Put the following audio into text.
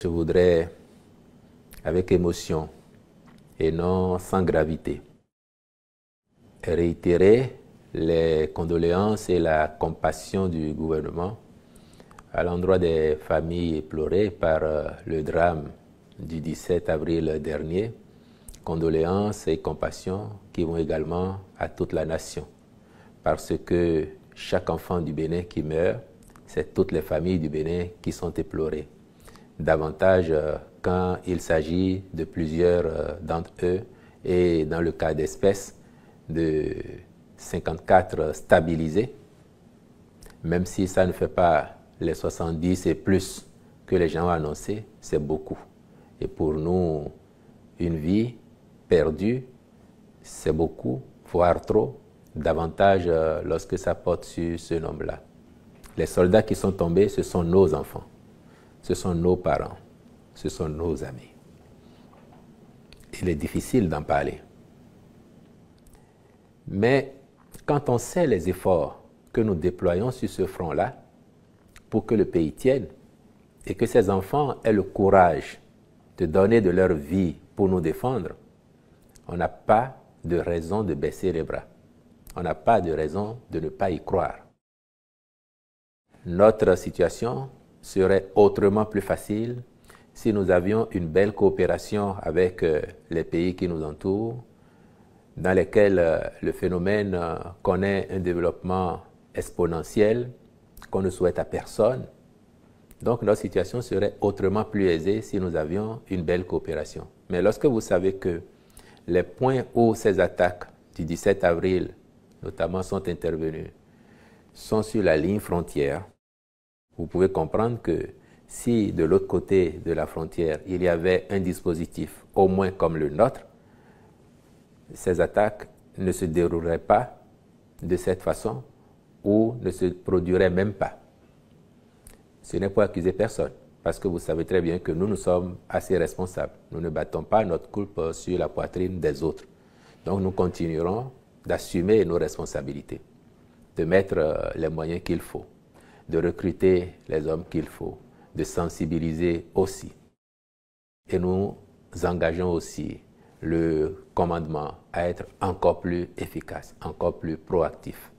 Je voudrais, avec émotion et non sans gravité, réitérer les condoléances et la compassion du gouvernement à l'endroit des familles éplorées par le drame du 17 avril dernier. Condoléances et compassion qui vont également à toute la nation, parce que chaque enfant du Bénin qui meurt, c'est toutes les familles du Bénin qui sont éplorées. Davantage quand il s'agit de plusieurs d'entre eux, et dans le cas d'espèces, de 54 stabilisés, même si ça ne fait pas les 70 et plus que les gens ont annoncé, c'est beaucoup. Et pour nous, une vie perdue, c'est beaucoup, voire trop, davantage lorsque ça porte sur ce nombre-là. Les soldats qui sont tombés, ce sont nos enfants, ce sont nos parents, ce sont nos amis. Il est difficile d'en parler. Mais quand on sait les efforts que nous déployons sur ce front-là, pour que le pays tienne, et que ces enfants aient le courage de donner de leur vie pour nous défendre, on n'a pas de raison de baisser les bras. On n'a pas de raison de ne pas y croire. Notre situation serait autrement plus facile si nous avions une belle coopération avec les pays qui nous entourent, dans lesquels le phénomène connaît un développement exponentiel qu'on ne souhaite à personne. Donc notre situation serait autrement plus aisée si nous avions une belle coopération. Mais lorsque vous savez que les points où ces attaques du 17 avril, notamment, sont intervenues, sont sur la ligne frontière, vous pouvez comprendre que si de l'autre côté de la frontière, il y avait un dispositif, au moins comme le nôtre, ces attaques ne se dérouleraient pas de cette façon ou ne se produiraient même pas. Ce n'est pour accuser personne, parce que vous savez très bien que nous sommes assez responsables. Nous ne battons pas notre coupe sur la poitrine des autres. Donc nous continuerons d'assumer nos responsabilités, de mettre les moyens qu'il faut, de recruter les hommes qu'il faut, de sensibiliser aussi. Et nous engageons aussi le commandement à être encore plus efficace, encore plus proactif.